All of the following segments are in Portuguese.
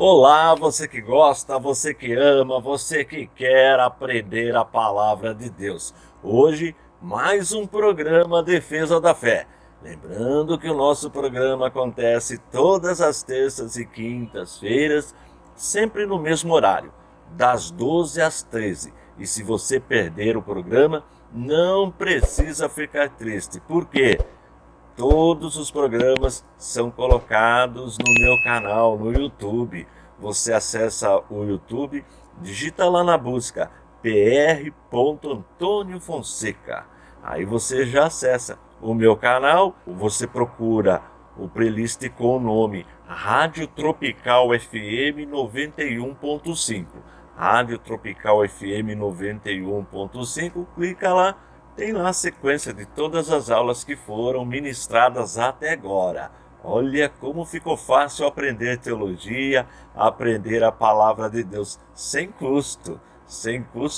Olá, você que gosta, você que ama, você que quer aprender a palavra de Deus. Hoje, mais um programa Defesa da Fé. Lembrando que o nosso programa acontece todas as terças e quintas-feiras, sempre no mesmo horário, das 12 às 13. E se você perder o programa, não precisa ficar triste. Por quê? Todos os programas são colocados no meu canal no YouTube. Você acessa o YouTube, digita lá na busca pr. Antônio Fonseca. Aí você já acessa o meu canal, você procura o playlist com o nome Rádio Tropical FM 91.5. Rádio Tropical FM 91.5, clica lá. Tem lá a sequência de todas as aulas que foram ministradas até agora. Olha como ficou fácil aprender teologia, aprender a palavra de Deus sem custo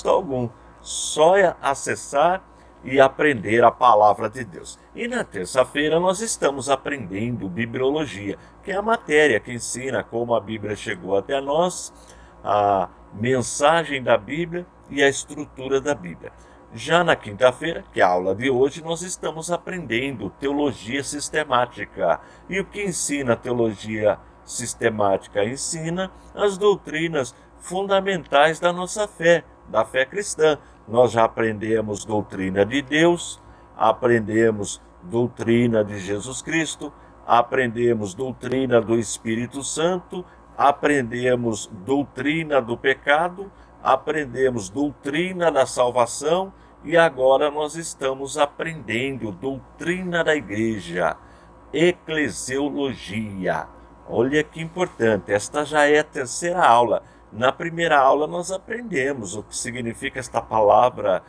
algum. Só acessar e aprender a palavra de Deus. E na terça-feira nós estamos aprendendo bibliologia, que é a matéria que ensina como a Bíblia chegou até nós, a mensagem da Bíblia e a estrutura da Bíblia. Já na quinta-feira, que é a aula de hoje, nós estamos aprendendo teologia sistemática. E o que ensina a teologia sistemática? Ensina as doutrinas fundamentais da nossa fé, da fé cristã. Nós já aprendemos doutrina de Deus, aprendemos doutrina de Jesus Cristo, aprendemos doutrina do Espírito Santo, aprendemos doutrina do pecado, aprendemos doutrina da salvação e agora nós estamos aprendendo doutrina da igreja, eclesiologia. Olha que importante, esta já é a terceira aula. Na primeira aula nós aprendemos o que significa esta palavra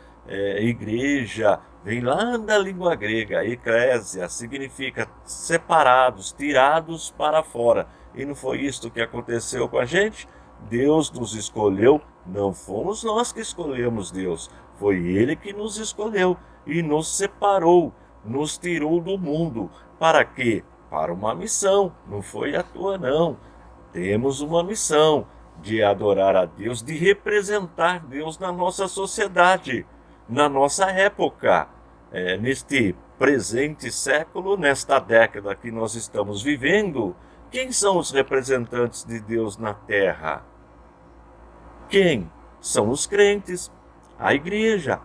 igreja, vem lá da língua grega, eclésia, significa separados, tirados para fora. E não foi isto que aconteceu com a gente? Deus nos escolheu, não fomos nós que escolhemos Deus, foi Ele que nos escolheu e nos separou, nos tirou do mundo. Para quê? Para uma missão, não foi à toa não. Temos uma missão de adorar a Deus, de representar Deus na nossa sociedade, na nossa época, neste presente século, nesta década que nós estamos vivendo. Quem são os representantes de Deus na terra? Quem? São os crentes. A igreja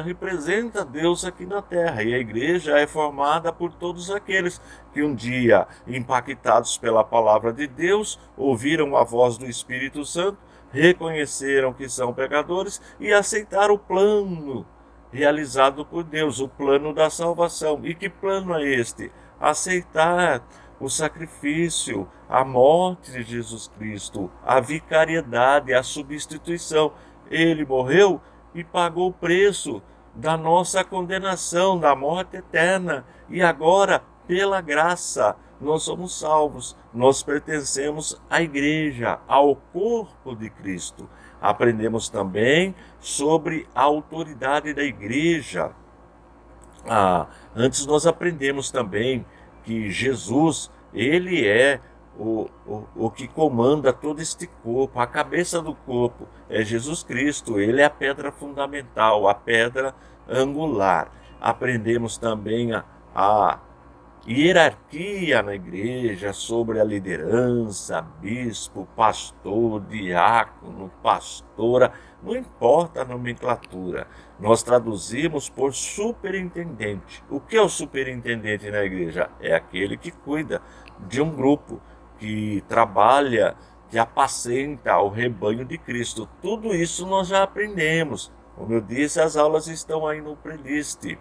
representa Deus aqui na terra, e a igreja é formada por todos aqueles que um dia, impactados pela palavra de Deus, ouviram a voz do Espírito Santo, reconheceram que são pecadores e aceitaram o plano realizado por Deus, o plano da salvação. E que plano é este? Aceitar o sacrifício, a morte de Jesus Cristo, a vicariedade, a substituição. Ele morreu e pagou o preço da nossa condenação, da morte eterna. E agora, pela graça, nós somos salvos. Nós pertencemos à igreja, ao corpo de Cristo. Aprendemos também sobre a autoridade da igreja. Antes nós aprendemos também que Jesus, ele é o que comanda todo este corpo, a cabeça do corpo é Jesus Cristo, ele é a pedra fundamental, a pedra angular. Aprendemos também a hierarquia na igreja, sobre a liderança, bispo, pastor, diácono, pastora, não importa a nomenclatura. Nós traduzimos por superintendente. O que é o superintendente na igreja? É aquele que cuida de um grupo, que trabalha, que apacenta o rebanho de Cristo. Tudo isso nós já aprendemos. Como eu disse, as aulas estão aí no playlist.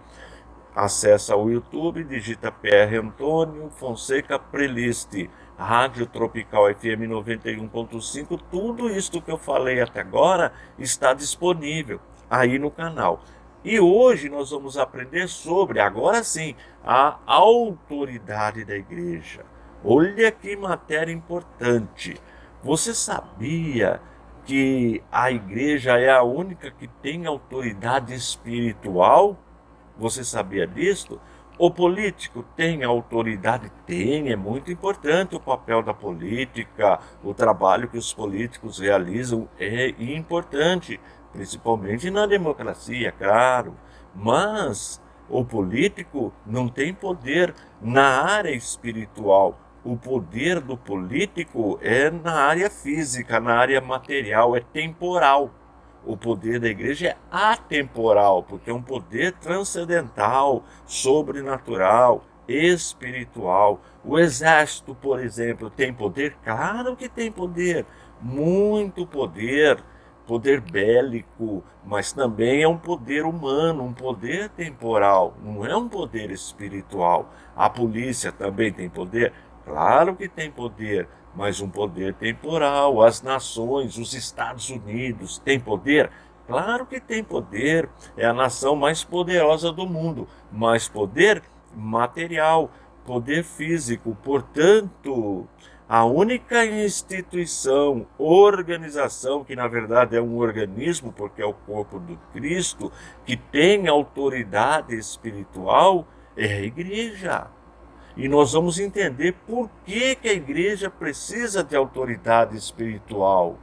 Acessa o YouTube, digita PR Antônio Fonseca Playlist, Rádio Tropical FM 91.5. Tudo isso que eu falei até agora está disponível aí no canal. E hoje nós vamos aprender sobre, agora sim, a autoridade da igreja. Olha que matéria importante. Você sabia que a igreja é a única que tem autoridade espiritual? Você sabia disso? O político tem autoridade? Tem, é muito importante o papel da política, o trabalho que os políticos realizam é importante, principalmente na democracia, claro. Mas o político não tem poder na área espiritual. O poder do político é na área física, na área material, é temporal. O poder da igreja é atemporal, porque é um poder transcendental, sobrenatural, espiritual. O exército, por exemplo, tem poder? Claro que tem poder, muito poder, poder bélico, mas também é um poder humano, um poder temporal, não é um poder espiritual. A polícia também tem poder? Claro que tem poder, mas um poder temporal. As nações, os Estados Unidos, têm poder? Claro que tem poder, é a nação mais poderosa do mundo, mas poder material, poder físico. Portanto, a única instituição, organização, que na verdade é um organismo, porque é o corpo do Cristo, que tem autoridade espiritual, é a igreja. E nós vamos entender por que a igreja precisa de autoridade espiritual.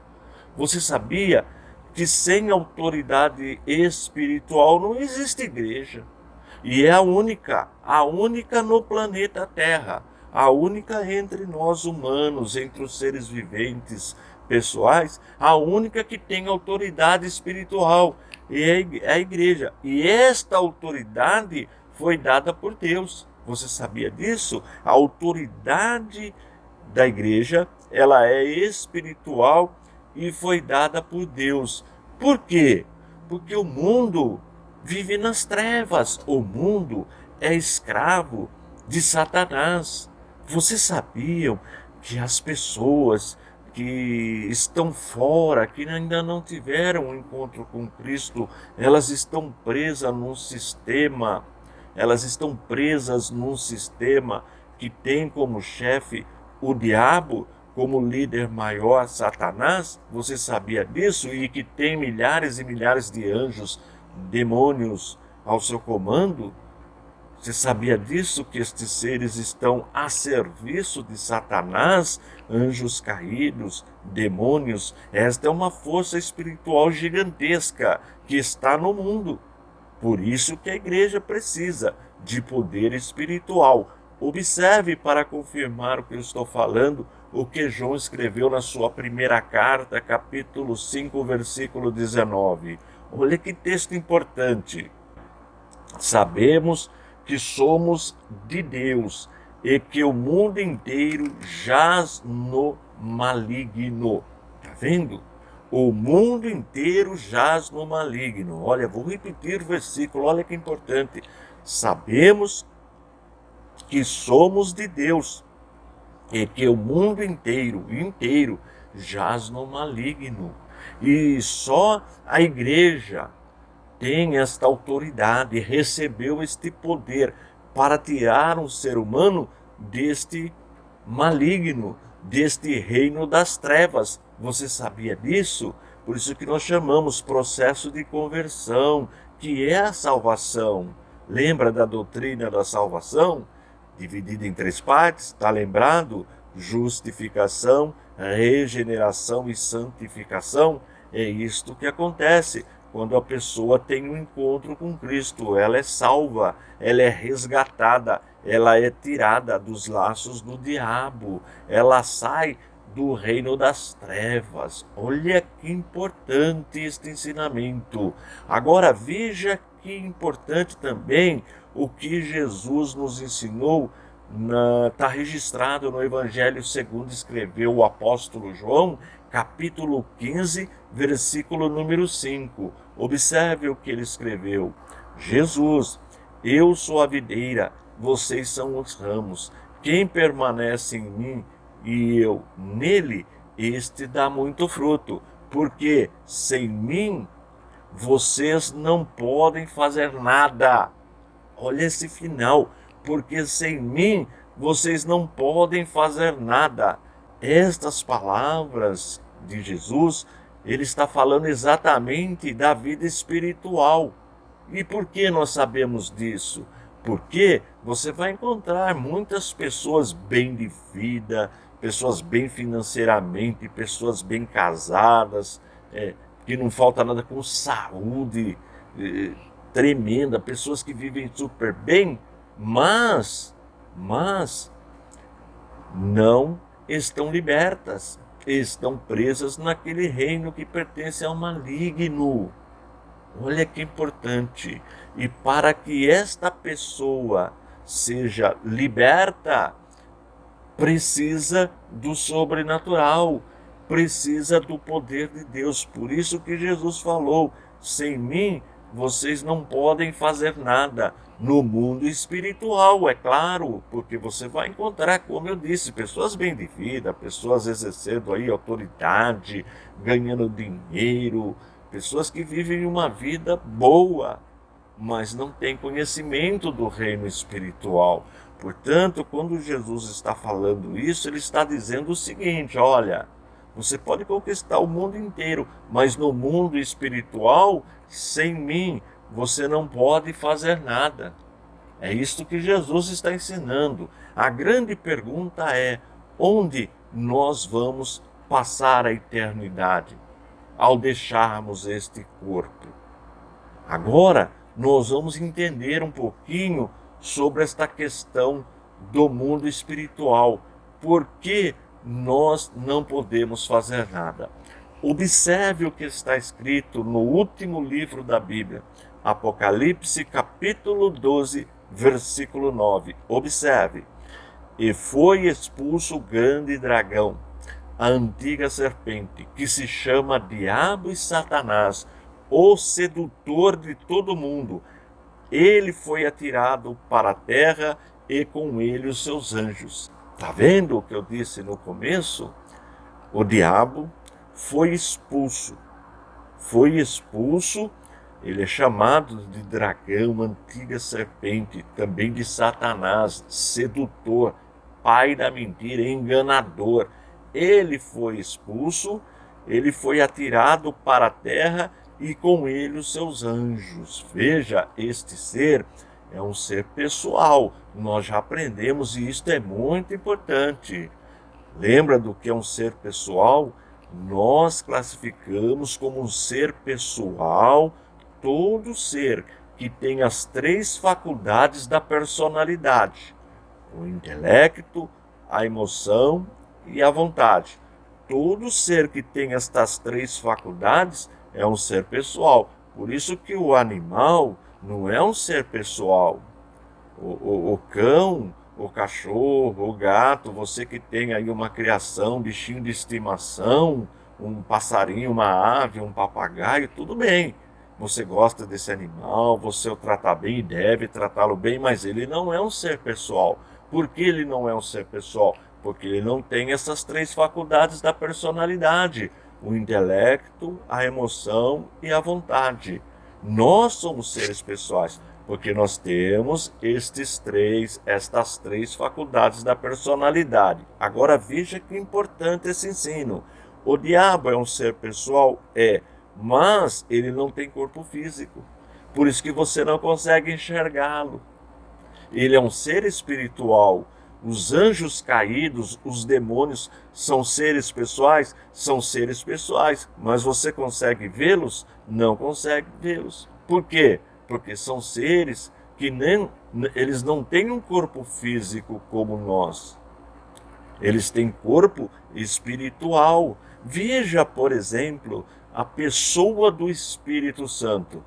Você sabia que sem autoridade espiritual não existe igreja? E é a única no planeta Terra, a única entre nós humanos, entre os seres viventes pessoais, a única que tem autoridade espiritual é a igreja. E esta autoridade foi dada por Deus. Você sabia disso? A autoridade da igreja, ela é espiritual e foi dada por Deus. Por quê? Porque o mundo vive nas trevas. O mundo é escravo de Satanás. Vocês sabiam que as pessoas que estão fora, que ainda não tiveram um encontro com Cristo, elas estão presas num sistema, que tem como chefe o diabo, como líder maior Satanás? Você sabia disso? E que tem milhares e milhares de anjos, demônios ao seu comando? Você sabia disso? Que estes seres estão a serviço de Satanás, anjos caídos, demônios? Esta é uma força espiritual gigantesca que está no mundo. Por isso que a igreja precisa de poder espiritual. Observe, para confirmar o que eu estou falando, o que João escreveu na sua primeira carta, capítulo 5, versículo 19. Olha que texto importante. Sabemos que somos de Deus e que o mundo inteiro jaz no maligno. Está vendo? O mundo inteiro jaz no maligno. Olha, vou repetir o versículo, olha que importante. Sabemos que somos de Deus e que o mundo inteiro jaz no maligno. E só a igreja tem esta autoridade, recebeu este poder para tirar um ser humano deste maligno, deste reino das trevas. Você sabia disso? Por isso que nós chamamos processo de conversão, que é a salvação. Lembra da doutrina da salvação? Dividida em 3 partes, está lembrado? Justificação, regeneração e santificação. É isto que acontece quando a pessoa tem um encontro com Cristo. Ela é salva, ela é resgatada, ela é tirada dos laços do diabo, ela sai do reino das trevas. Olha que importante este ensinamento. Agora veja que importante também o que Jesus nos ensinou, está registrado no Evangelho segundo escreveu o apóstolo João, capítulo 15, versículo número 5. Observe o que ele escreveu. Jesus, eu sou a videira, vocês são os ramos. Quem permanece em mim e eu nele, este dá muito fruto, porque sem mim vocês não podem fazer nada. Olha esse final, porque sem mim vocês não podem fazer nada. Estas palavras de Jesus, ele está falando exatamente da vida espiritual. E por que nós sabemos disso? Porque você vai encontrar muitas pessoas bem de vida, pessoas bem financeiramente, pessoas bem casadas, que não falta nada, com saúde tremenda, pessoas que vivem super bem, mas não estão libertas, estão presas naquele reino que pertence ao maligno. Olha que importante. E para que esta pessoa seja liberta, precisa do sobrenatural, precisa do poder de Deus. Por isso que Jesus falou: sem mim vocês não podem fazer nada. No mundo espiritual, é claro, porque você vai encontrar, como eu disse, pessoas bem de vida, pessoas exercendo aí autoridade, ganhando dinheiro, pessoas que vivem uma vida boa, mas não têm conhecimento do reino espiritual. Portanto, quando Jesus está falando isso, ele está dizendo o seguinte: olha, você pode conquistar o mundo inteiro, mas no mundo espiritual, sem mim, você não pode fazer nada. É isto que Jesus está ensinando. A grande pergunta é: onde nós vamos passar a eternidade ao deixarmos este corpo? Agora, nós vamos entender um pouquinho sobre esta questão do mundo espiritual. Por que nós não podemos fazer nada? Observe o que está escrito no último livro da Bíblia, Apocalipse capítulo 12, versículo 9. Observe: e foi expulso o grande dragão, a antiga serpente, que se chama Diabo e Satanás, o sedutor de todo mundo. Ele foi atirado para a terra e com ele os seus anjos. Está vendo o que eu disse no começo? O diabo foi expulso. Ele é chamado de dragão, antiga serpente, também de Satanás, sedutor, pai da mentira, enganador. Ele foi expulso, ele foi atirado para a terra e com ele os seus anjos. Veja, este ser é um ser pessoal. Nós já aprendemos e isto é muito importante. Lembra do que é um ser pessoal? Nós classificamos como um ser pessoal todo ser que tem as 3 faculdades da personalidade: o intelecto, a emoção e a vontade. Todo ser que tem estas 3 faculdades é um ser pessoal. Por isso que o animal não é um ser pessoal. O cão, o cachorro, o gato, você que tem aí uma criação, um bichinho de estimação, um passarinho, uma ave, um papagaio, tudo bem. Você gosta desse animal, você o trata bem e deve tratá-lo bem, mas ele não é um ser pessoal. Por que ele não é um ser pessoal? Porque ele não tem essas 3 faculdades da personalidade: o intelecto, a emoção e a vontade. Nós somos seres pessoais, porque nós temos estas três faculdades da personalidade. Agora veja que importante esse ensino. O diabo é um ser pessoal? Mas ele não tem corpo físico. Por isso que você não consegue enxergá-lo. Ele é um ser espiritual. Os anjos caídos, os demônios, são seres pessoais? São seres pessoais. Mas você consegue vê-los? Não consegue vê-los. Por quê? Porque são seres que eles não têm um corpo físico como nós. Eles têm corpo espiritual. Veja, por exemplo, a pessoa do Espírito Santo.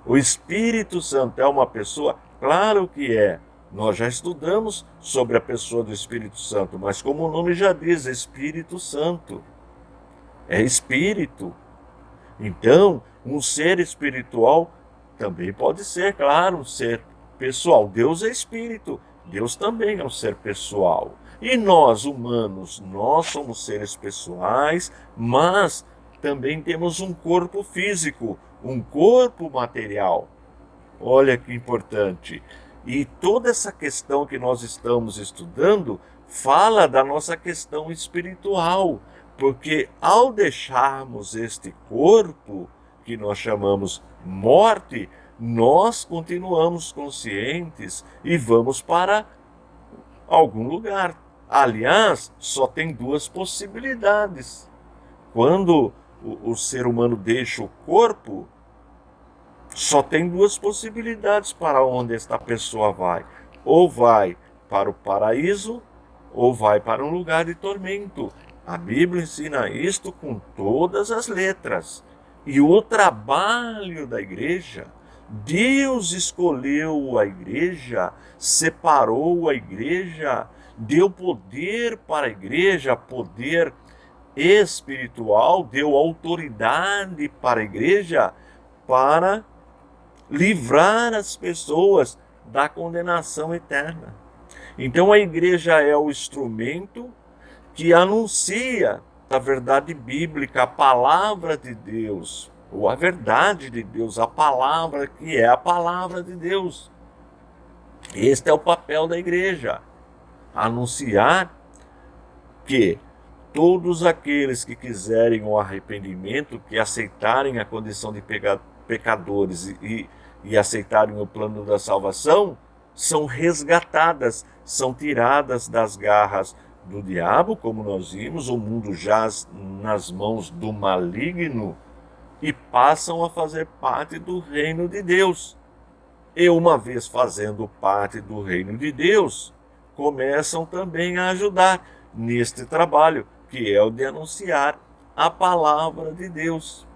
O Espírito Santo é uma pessoa? Claro que é. Nós já estudamos sobre a pessoa do Espírito Santo, mas como o nome já diz, Espírito Santo. É espírito. Então, um ser espiritual também pode ser, claro, um ser pessoal. Deus é espírito, Deus também é um ser pessoal. E nós, humanos, nós somos seres pessoais, mas também temos um corpo físico, um corpo material. Olha que importante. E toda essa questão que nós estamos estudando fala da nossa questão espiritual, porque ao deixarmos este corpo, que nós chamamos morte, nós continuamos conscientes e vamos para algum lugar. Aliás, só tem duas possibilidades. Quando o ser humano deixa o corpo, só tem duas possibilidades para onde esta pessoa vai. Ou vai para o paraíso, ou vai para um lugar de tormento. A Bíblia ensina isto com todas as letras. E o trabalho da igreja, Deus escolheu a igreja, separou a igreja, deu poder para a igreja, poder espiritual, deu autoridade para a igreja para livrar as pessoas da condenação eterna. Então a igreja é o instrumento que anuncia a verdade bíblica, a palavra de Deus, ou a verdade de Deus, a palavra que é a palavra de Deus. Este é o papel da igreja, anunciar que todos aqueles que quiserem o arrependimento, que aceitarem a condição de pecadores e aceitarem o plano da salvação, são resgatadas, são tiradas das garras do diabo, como nós vimos, o mundo jaz nas mãos do maligno e passam a fazer parte do reino de Deus. E uma vez fazendo parte do reino de Deus, começam também a ajudar neste trabalho, que é o de anunciar a palavra de Deus.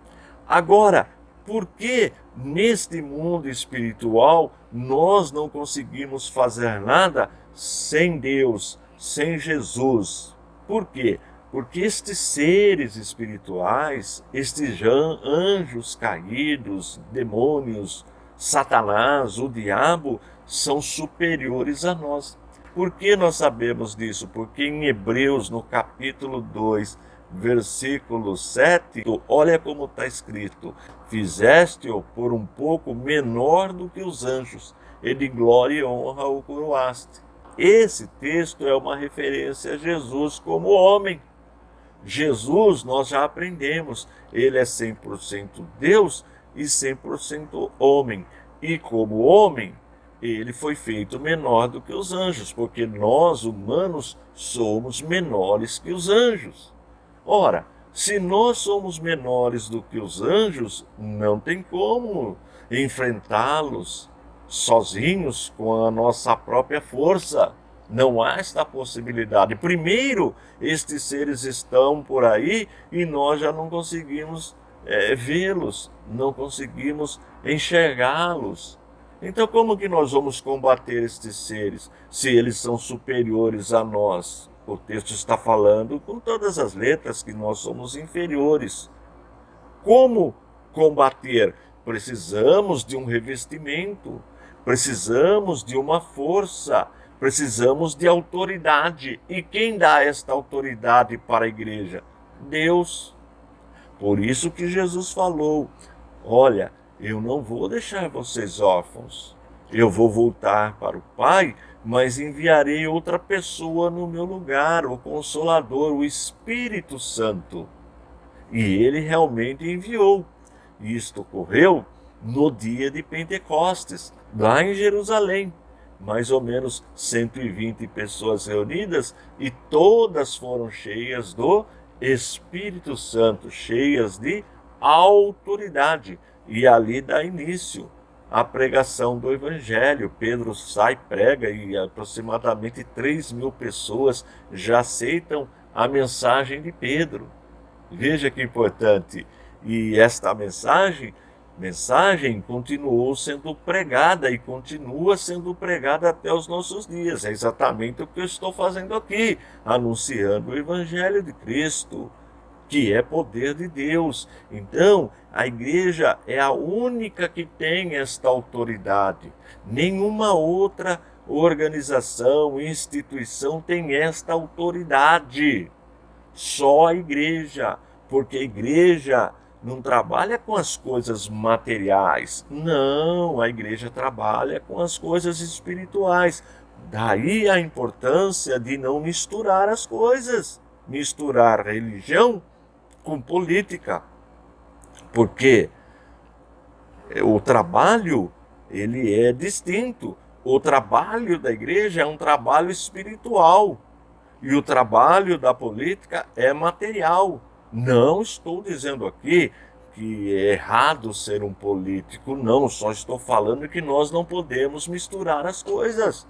Agora, por que neste mundo espiritual nós não conseguimos fazer nada sem Deus, sem Jesus? Por quê? Porque estes seres espirituais, estes anjos caídos, demônios, Satanás, o diabo, são superiores a nós. Por que nós sabemos disso? Porque em Hebreus, no capítulo 2, versículo 7, olha como está escrito: fizeste-o por um pouco menor do que os anjos, e de glória e honra o coroaste. Esse texto é uma referência a Jesus como homem. Jesus, nós já aprendemos, ele é 100% Deus e 100% homem. E como homem, ele foi feito menor do que os anjos, porque nós, humanos, somos menores que os anjos. Ora, se nós somos menores do que os anjos, não tem como enfrentá-los sozinhos com a nossa própria força. Não há esta possibilidade. Primeiro, estes seres estão por aí e nós já não conseguimos vê-los, não conseguimos enxergá-los. Então, como que nós vamos combater estes seres, se eles são superiores a nós? O texto está falando com todas as letras que nós somos inferiores. Como combater? Precisamos de um revestimento, precisamos de uma força, precisamos de autoridade. E quem dá esta autoridade para a igreja? Deus. Por isso que Jesus falou: olha, eu não vou deixar vocês órfãos. Eu vou voltar para o Pai, mas enviarei outra pessoa no meu lugar, o Consolador, o Espírito Santo. E ele realmente enviou. Isto ocorreu no dia de Pentecostes, lá em Jerusalém. Mais ou menos 120 pessoas reunidas e todas foram cheias do Espírito Santo, cheias de autoridade. E ali dá início a pregação do Evangelho. Pedro sai, prega e aproximadamente 3.000 pessoas já aceitam a mensagem de Pedro. Veja que importante. E esta mensagem continuou sendo pregada e continua sendo pregada até os nossos dias. É exatamente o que eu estou fazendo aqui, anunciando o Evangelho de Cristo, que é poder de Deus. Então, a igreja é a única que tem esta autoridade. Nenhuma outra organização, instituição tem esta autoridade. Só a igreja, porque a igreja não trabalha com as coisas materiais. Não, a igreja trabalha com as coisas espirituais. Daí a importância de não misturar as coisas. Misturar religião com política. Porque O trabalho, ele é distinto. O trabalho da igreja é um trabalho espiritual. E o trabalho da política é material. Não estou dizendo aqui que é errado ser um político, não. Só estou falando que nós não podemos misturar as coisas.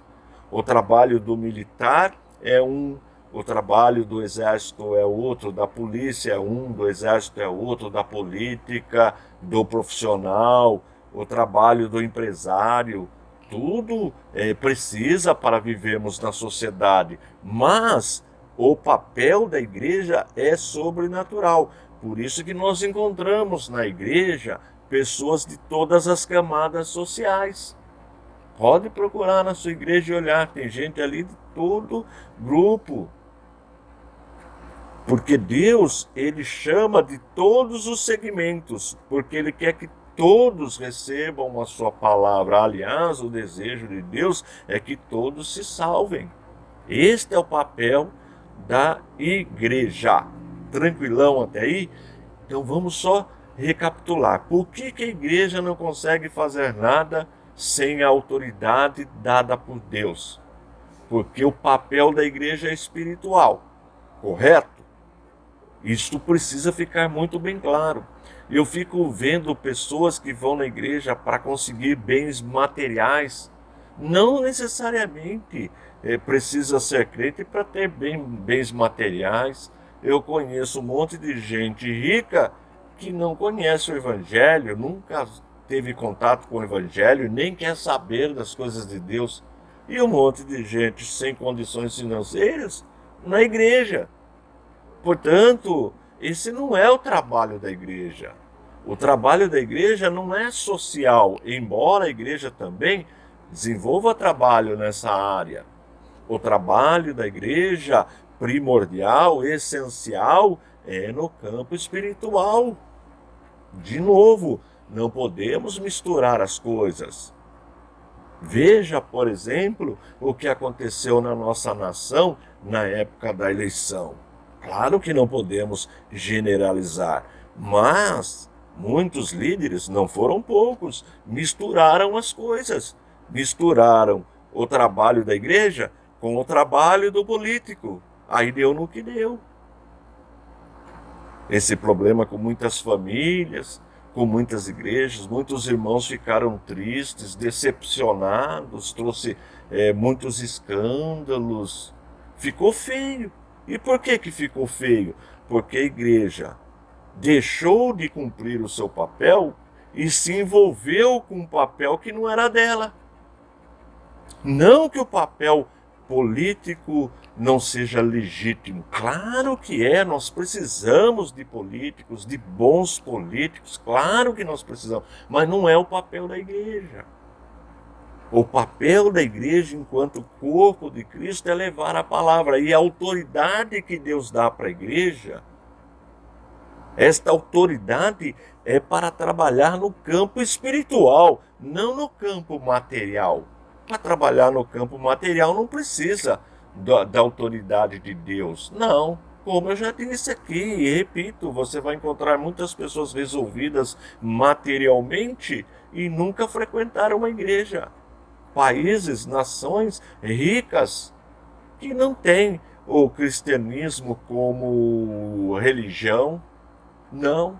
O trabalho do militar é um, o trabalho do exército é outro, da polícia é um, do exército é outro, da política, do profissional, o trabalho do empresário. Tudo precisa para vivermos na sociedade, mas o papel da igreja é sobrenatural. Por isso que nós encontramos na igreja pessoas de todas as camadas sociais. Pode procurar na sua igreja e olhar, tem gente ali de todo grupo. Porque Deus, ele chama de todos os segmentos, porque ele quer que todos recebam a sua palavra. Aliás, o desejo de Deus é que todos se salvem. Este é o papel da igreja. Tranquilão até aí? Então vamos só recapitular. Por que a igreja não consegue fazer nada sem a autoridade dada por Deus? Porque o papel da igreja é espiritual, correto? Isso precisa ficar muito bem claro. Eu fico vendo pessoas que vão na igreja para conseguir bens materiais. Não necessariamente precisa ser crente para ter bens materiais. Eu conheço um monte de gente rica que não conhece o evangelho, nunca teve contato com o evangelho, nem quer saber das coisas de Deus. E um monte de gente sem condições financeiras na igreja. Portanto, esse não é o trabalho da igreja. O trabalho da igreja não é social, embora a igreja também desenvolva trabalho nessa área. O trabalho da igreja primordial, essencial, é no campo espiritual. De novo, não podemos misturar as coisas. Veja, por exemplo, o que aconteceu na nossa nação na época da eleição. Claro que não podemos generalizar, mas muitos líderes, não foram poucos, misturaram as coisas. Misturaram o trabalho da igreja com o trabalho do político. Aí deu no que deu. Esse problema com muitas famílias, com muitas igrejas, muitos irmãos ficaram tristes, decepcionados, trouxe muitos escândalos. Ficou feio. E por que ficou feio? Porque a igreja deixou de cumprir o seu papel e se envolveu com um papel que não era dela. Não que o papel político não seja legítimo. Claro que é, nós precisamos de políticos, de bons políticos, claro que nós precisamos, mas não é o papel da igreja. O papel da igreja, enquanto corpo de Cristo, é levar a palavra. E a autoridade que Deus dá para a igreja, esta autoridade é para trabalhar no campo espiritual, não no campo material. Para trabalhar no campo material não precisa da autoridade de Deus. Não, como eu já disse aqui e repito, você vai encontrar muitas pessoas resolvidas materialmente e nunca frequentaram uma igreja. Países, nações ricas que não têm o cristianismo como religião. Não.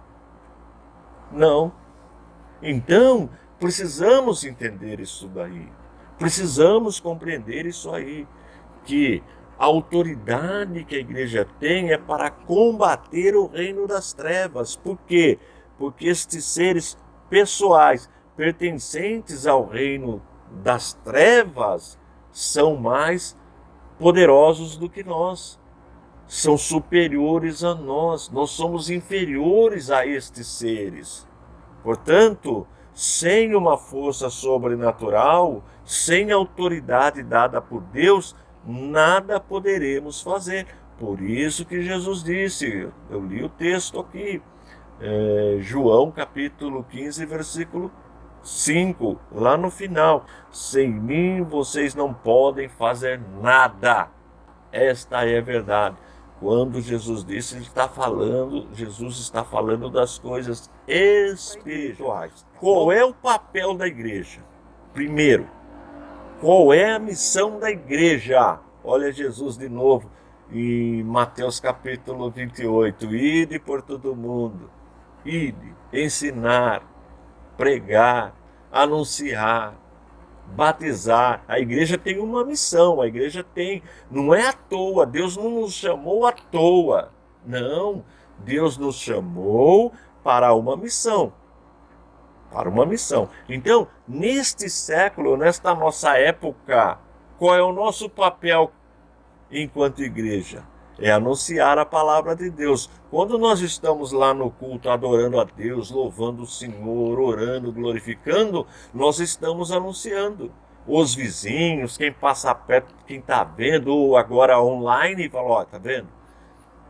Então, precisamos entender isso daí. Precisamos compreender isso aí, que a autoridade que a igreja tem é para combater o reino das trevas. Por quê? Porque estes seres pessoais pertencentes ao reino das trevas são mais poderosos do que nós, são superiores a nós, nós somos inferiores a estes seres. Portanto, sem uma força sobrenatural, sem autoridade dada por Deus, nada poderemos fazer. Por isso que Jesus disse, eu li o texto aqui, João capítulo 15, versículo 5, lá no final: sem mim vocês não podem fazer nada. Esta é a verdade. Quando Jesus disse, Jesus está falando das coisas espirituais. Qual é o papel da igreja? Primeiro, qual é a missão da igreja? Olha Jesus de novo em Mateus capítulo 28. Ide por todo mundo, ide, ensinar, pregar, anunciar, batizar. A igreja tem uma missão, a igreja tem, não é à toa, Deus não nos chamou à toa, não, Deus nos chamou para uma missão, Então, neste século, nesta nossa época, qual é o nosso papel enquanto igreja? É anunciar a palavra de Deus. Quando nós estamos lá no culto adorando a Deus, louvando o Senhor, orando, glorificando, nós estamos anunciando. Os vizinhos, quem passa perto, quem está vendo, ou agora online, fala, ó, tá vendo?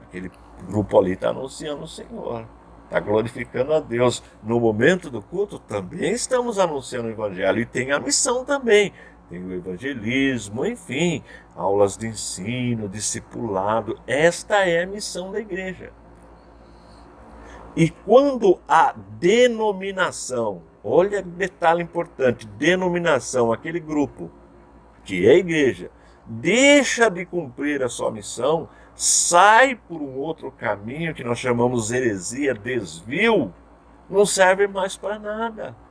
Aquele grupo ali está anunciando o Senhor, está glorificando a Deus. No momento do culto também estamos anunciando o Evangelho e tem a missão também. Tem o evangelismo, enfim, aulas de ensino, discipulado. Esta é a missão da igreja. E quando a denominação, olha que detalhe importante, denominação, aquele grupo, que é a igreja, deixa de cumprir a sua missão, sai por um outro caminho que nós chamamos heresia, desvio, não serve mais para nada.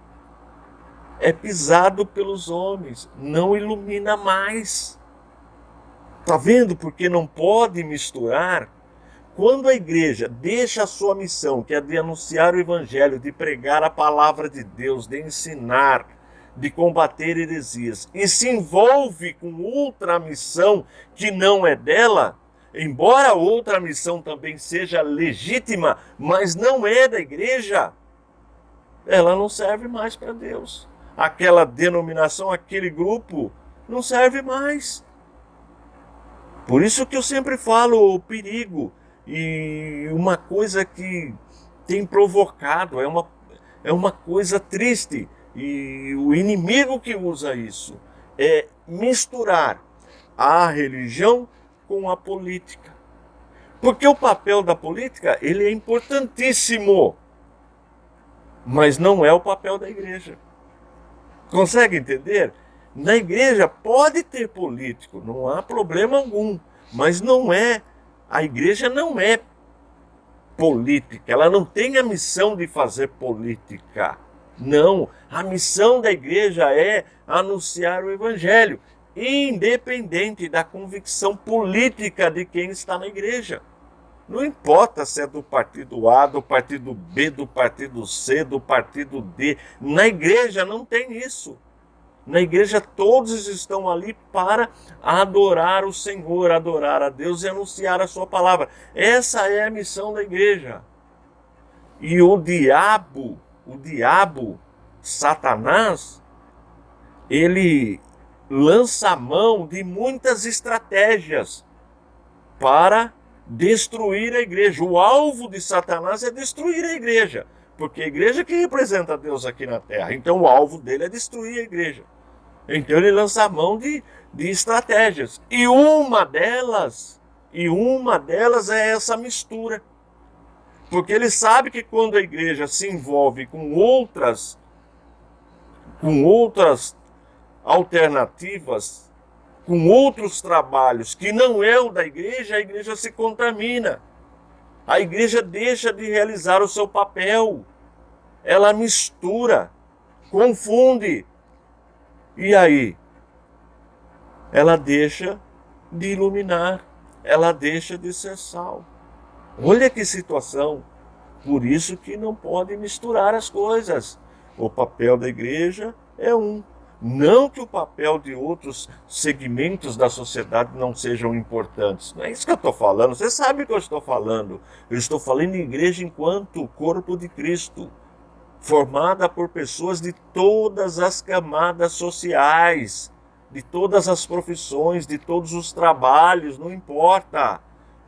É pisado pelos homens, não ilumina mais. Está vendo? Porque não pode misturar. Quando a igreja deixa a sua missão, que é de anunciar o evangelho, de pregar a palavra de Deus, de ensinar, de combater heresias, e se envolve com outra missão que não é dela, embora outra missão também seja legítima, mas não é da igreja, ela não serve mais para Deus. Aquela denominação, aquele grupo, não serve mais. Por isso que eu sempre falo o perigo, e uma coisa que tem provocado, é uma coisa triste, e o inimigo que usa isso é misturar a religião com a política. Porque o papel da política, ele é importantíssimo, mas não é o papel da igreja. Consegue entender? Na igreja pode ter político, não há problema algum, mas não é, a igreja não é política, ela não tem a missão de fazer política. Não, a missão da igreja é anunciar o evangelho, independente da convicção política de quem está na igreja. Não importa se é do partido A, do partido B, do partido C, do partido D. Na igreja não tem isso. Na igreja todos estão ali para adorar o Senhor, adorar a Deus e anunciar a sua palavra. Essa é a missão da igreja. E o diabo, Satanás, ele lança a mão de muitas estratégias para destruir a igreja. O alvo de Satanás é destruir a igreja, porque a igreja que representa Deus aqui na terra. Então o alvo dele é destruir a igreja. Então ele lança a mão de estratégias. E uma delas é essa mistura. Porque ele sabe que quando a igreja se envolve com outras alternativas, com outros trabalhos que não é o da igreja, a igreja se contamina. A igreja deixa de realizar o seu papel. Ela mistura, confunde. E aí? Ela deixa de iluminar, ela deixa de ser sal. Olha que situação. Por isso que não pode misturar as coisas. O papel da igreja é um. Não que o papel de outros segmentos da sociedade não sejam importantes. Não é isso que eu estou falando. Você sabe o que eu estou falando. Eu estou falando em igreja enquanto corpo de Cristo, formada por pessoas de todas as camadas sociais, de todas as profissões, de todos os trabalhos, não importa.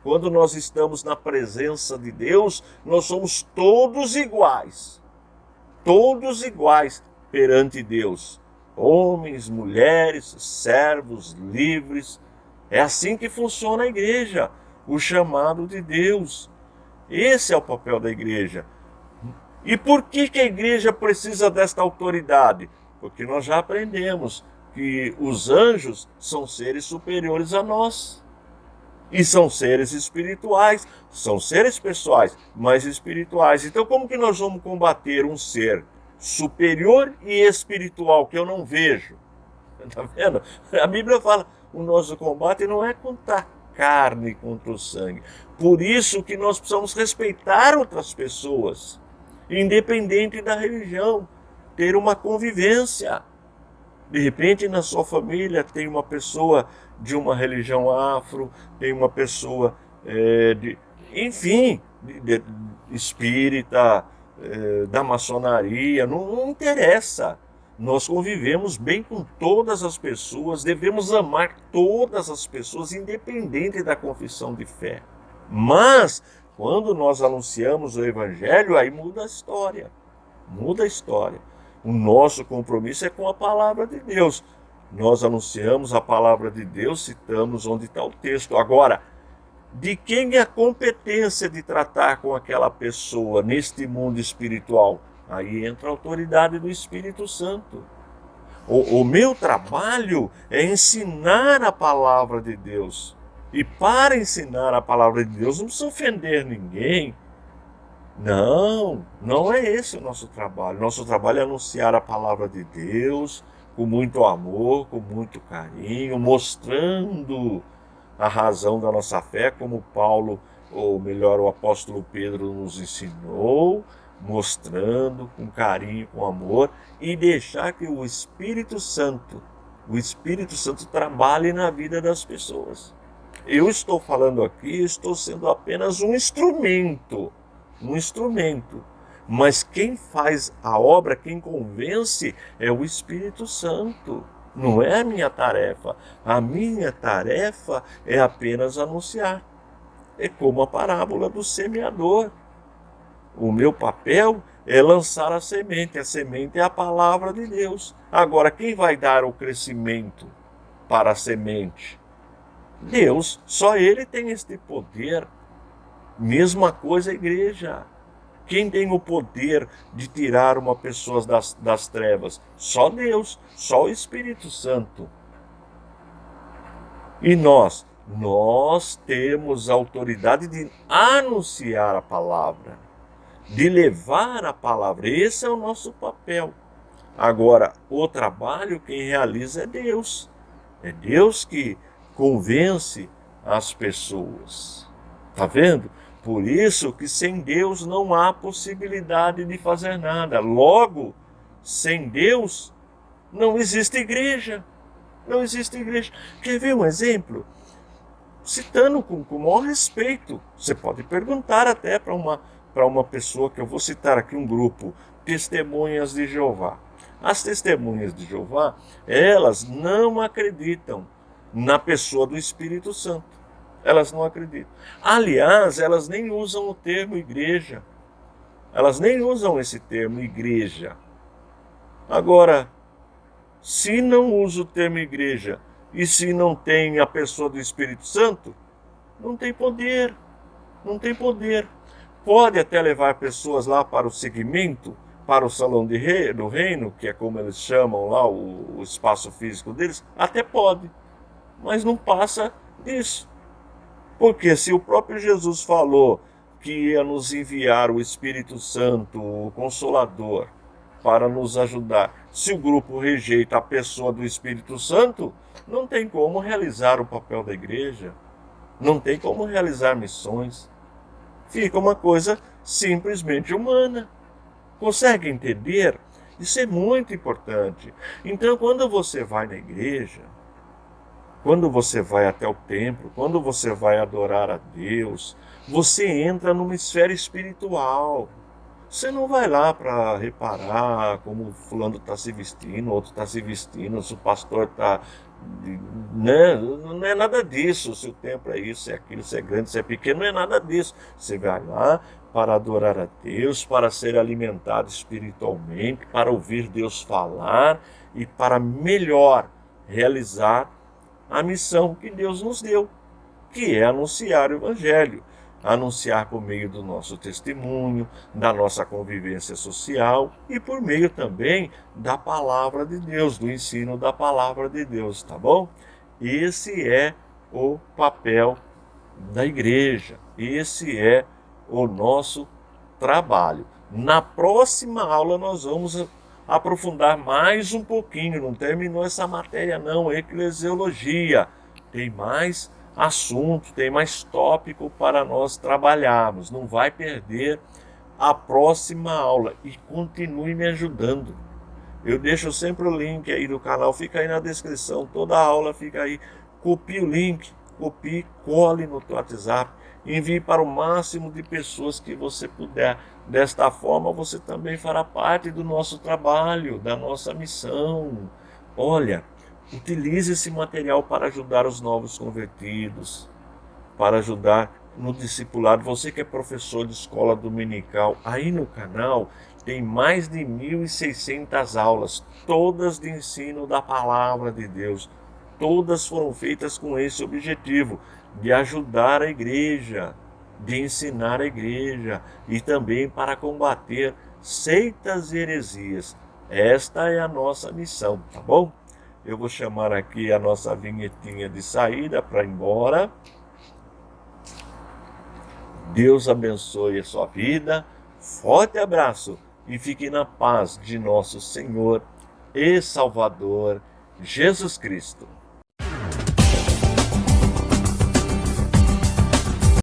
Quando nós estamos na presença de Deus, nós somos todos iguais perante Deus. Homens, mulheres, servos, livres. É assim que funciona a igreja. o chamado de Deus. Esse é o papel da igreja. E por que a igreja precisa desta autoridade? Porque nós já aprendemos que os anjos são seres superiores a nós. E são seres espirituais, são seres pessoais, mas espirituais. Então como que nós vamos combater um ser superior e espiritual que eu não vejo? Está vendo? A Bíblia fala, o nosso combate não é contra a carne, contra o sangue. Por isso que nós precisamos respeitar outras pessoas, independente da religião, ter uma convivência. De repente, na sua família tem uma pessoa de uma religião afro, tem uma pessoa, espírita, da maçonaria, não interessa. Nós convivemos bem com todas as pessoas, devemos amar todas as pessoas, independente da confissão de fé. Mas, quando nós anunciamos o Evangelho, aí muda a história. Muda a história. O nosso compromisso é com a palavra de Deus. Nós anunciamos a palavra de Deus, citamos onde está o texto. Agora, de quem é a competência de tratar com aquela pessoa neste mundo espiritual? Aí entra a autoridade do Espírito Santo. O meu trabalho é ensinar a palavra de Deus. E para ensinar a palavra de Deus, não precisa ofender ninguém. Não é esse o nosso trabalho. Nosso trabalho é anunciar a palavra de Deus com muito amor, com muito carinho, mostrando a razão da nossa fé, como Paulo, ou melhor, o apóstolo Pedro nos ensinou, mostrando com carinho, com amor, e deixar que o Espírito Santo trabalhe na vida das pessoas. Eu estou falando aqui, estou sendo apenas um instrumento, mas quem faz a obra, quem convence é o Espírito Santo. Não é a minha tarefa. A minha tarefa é apenas anunciar. É como a parábola do semeador. O meu papel é lançar a semente. A semente é a palavra de Deus. Agora, quem vai dar o crescimento para a semente? Deus. Só Ele tem este poder. Mesma coisa a igreja. Quem tem o poder de tirar uma pessoa das trevas? Só Deus, só o Espírito Santo. E nós temos a autoridade de anunciar a palavra, de levar a palavra. Esse é o nosso papel. Agora, o trabalho quem realiza é Deus. É Deus que convence as pessoas. Está vendo? Por isso que sem Deus não há possibilidade de fazer nada. Logo, sem Deus, não existe igreja. Não existe igreja. Quer ver um exemplo? Citando com o maior respeito. Você pode perguntar até para uma pessoa, que eu vou citar aqui um grupo, Testemunhas de Jeová. As Testemunhas de Jeová, elas não acreditam na pessoa do Espírito Santo. Elas não acreditam. Aliás, elas nem usam o termo igreja. Elas nem usam esse termo igreja. Agora, se não usa o termo igreja e se não tem a pessoa do Espírito Santo, não tem poder. Não tem poder. Pode até levar pessoas lá para o segmento, para o salão do reino, que é como eles chamam lá o espaço físico deles, até pode. Mas não passa disso. Porque se o próprio Jesus falou que ia nos enviar o Espírito Santo, o Consolador, para nos ajudar, se o grupo rejeita a pessoa do Espírito Santo, não tem como realizar o papel da igreja, não tem como realizar missões. Fica uma coisa simplesmente humana. Consegue entender? Isso é muito importante. Então, quando você vai na igreja, quando você vai até o templo, quando você vai adorar a Deus, você entra numa esfera espiritual. Você não vai lá para reparar como fulano está se vestindo, outro está se vestindo, se o pastor está... Não é nada disso, se o templo é isso, é aquilo, se é grande, se é pequeno, não é nada disso. Você vai lá para adorar a Deus, para ser alimentado espiritualmente, para ouvir Deus falar e para melhor realizar a missão que Deus nos deu, que é anunciar o Evangelho. Anunciar por meio do nosso testemunho, da nossa convivência social e por meio também da palavra de Deus, do ensino da palavra de Deus, tá bom? Esse é o papel da igreja, esse é o nosso trabalho. Na próxima aula nós vamos aprofundar mais um pouquinho, não terminou essa matéria não, eclesiologia, tem mais assunto, tem mais tópico para nós trabalharmos, não vai perder a próxima aula e continue me ajudando. Eu deixo sempre o link aí do canal, fica aí na descrição, toda a aula fica aí, copie o link, copie, cole no teu WhatsApp, envie para o máximo de pessoas que você puder. Desta forma você também fará parte do nosso trabalho, da nossa missão. Olha, utilize esse material para ajudar os novos convertidos, para ajudar no discipulado. Você que é professor de escola dominical, aí no canal tem mais de 1.600 aulas, todas de ensino da palavra de Deus. Todas foram feitas com esse objetivo, de ajudar a igreja, de ensinar a igreja e também para combater seitas e heresias. Esta é a nossa missão, tá bom? Eu vou chamar aqui a nossa vinhetinha de saída para ir embora. Deus abençoe a sua vida. Forte abraço e fique na paz de nosso Senhor e Salvador Jesus Cristo.